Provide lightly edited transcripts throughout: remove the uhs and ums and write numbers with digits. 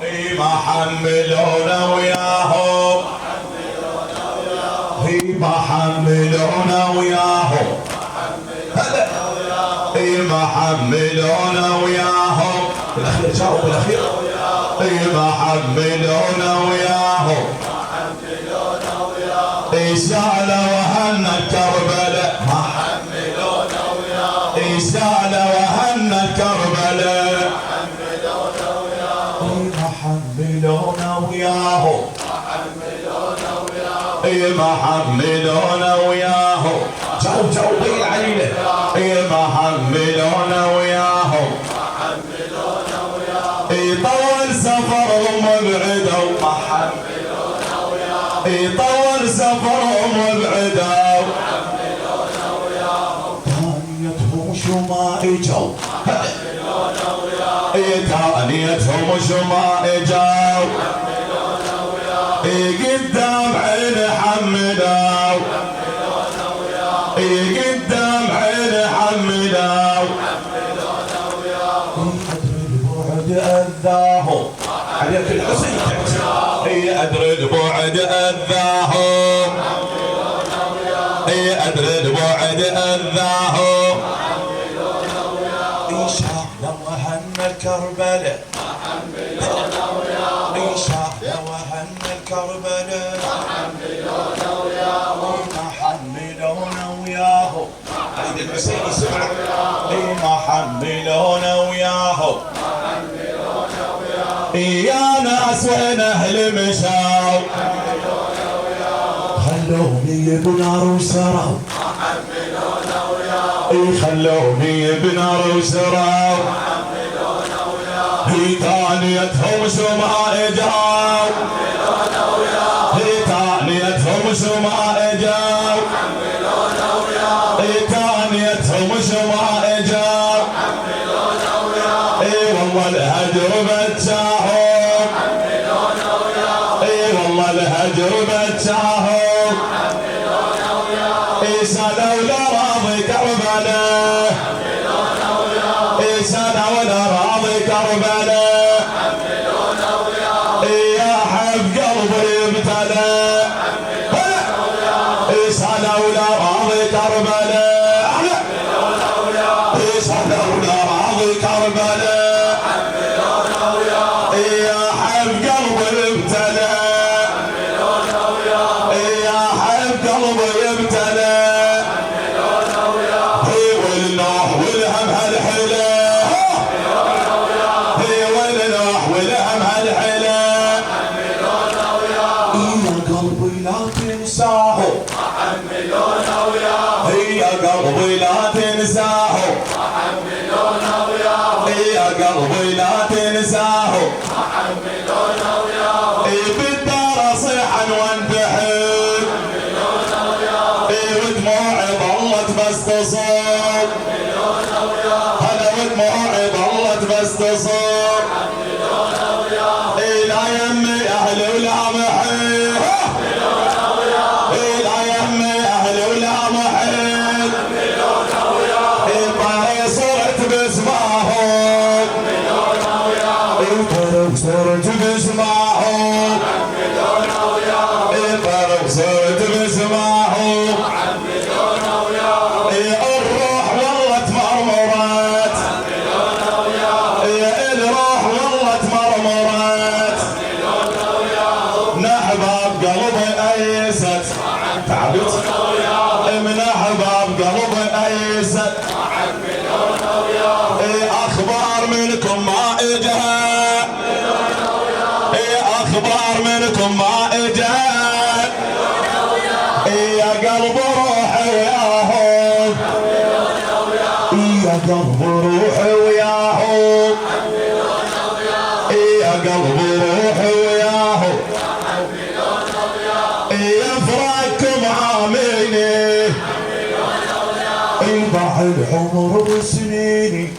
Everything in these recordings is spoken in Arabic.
ما حملونا وياهم ما حملونا وياهم هلا ما حملونا وياهم بالاخير جاوب بالاخير ما حملونا وياهم سالوا وهنا كربلاء ما حملونا وياهم سالوا وهنا كربلاء ما حملونا وياهم ما حملونا وياهم جاوب بي العليلة ما حملونا وياهم طول سفرهم وبعدوا ما حملونا وياهم طول سفرهم وبعدوا ثانيتهم شو ما اجوا ثانيتهم شو ما اجوا قدام عين حمدوا قدام عين حمدوا البعد اذاهم عليك الحسين ادري البعد اذاهم ادري البعد اذاهم ان شاء الله هن كربلاء ان شاء الله هن كربلاء ما حملونا وياهم عيد الحسين يسمع ما حملونا وياهم يا ناس وين اهل مشاو خلوني بنار وسراو خلوني بنار وسراو هي ثانيتهم شو ما اجاو هي ثانيتهم شو ما اجاو هي ثانيتهم شو ما اجاو اي والله الهجر بتشاهم اي والله الهجر بتشاهم اي سالوا لراضي كربلاء اي سالوا لراضي كربلاء يا حب قلبي ابتلى سالوا لراضي كربلاء سالوا لراضي كربلاء يا حب قلبي ابتلى يا حب قلبي ابتلى والنوح والهم هالحلا والنوح والهم هالحلا يا قلبي لا تنساهم يا قلبي لا تنساهم يا قلبي لا تنساهم بالدار صيحا وانتحر ودموعي ظلت بس تصور هلا ودموعي ظلت بس تصور لا يمي اهلي ولا محيط لا يمي اهلي ولا محيط طاري صرت باسمعهم طاري صرت باسمعهم طاري صرت باسمعهم الروح والله تمرمرت الروح والله تمرمرت نحباب قلبي ايست تعبت من احباب قلبي ايست اخبار منكم ما اجت اخبار منكم ما اجت يا قلب روحي وياهم يا قلب روحي وياهم يا قلب روحي وياهم يا فراقكم عاميني يضح العمر بسنيني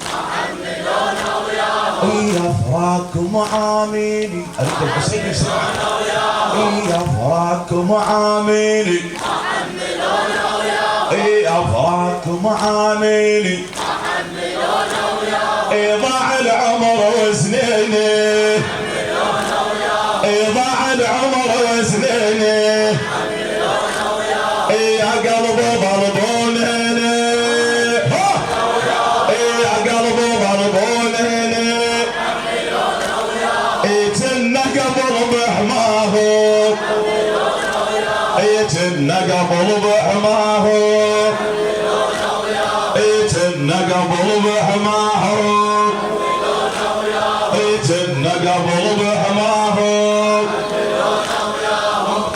يا فراقكم عاميني اريد الحسين يسمع يا فراقكم عاميني افراقكم عاميني ضاع العمر وسنيني جنا قبل بحماهم جنا قبل بحماهم جنا قبل بحماهم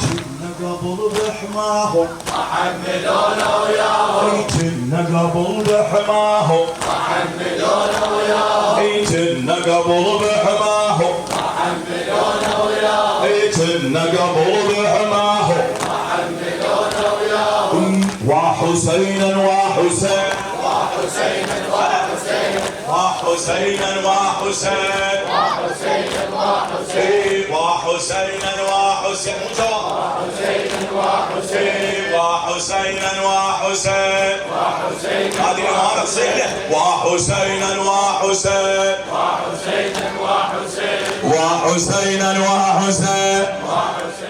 جنا قبل بحماهم حملونا وياهم جنا قبل بحماهم حملونا وياهم جنا قبل بحماهم حملونا وياهم جنا قبل بحماهم حملونا وياهم وحسينا وحسين وحسينا وحسين وحسينا وحسين وحسينا وحسين وحسينا وحسين وحسينا وحسين وحسينا وحسين هذه المهارة تصيح وحسينا وحسين وحسينا وحسين وحسينا وحسين وحسينا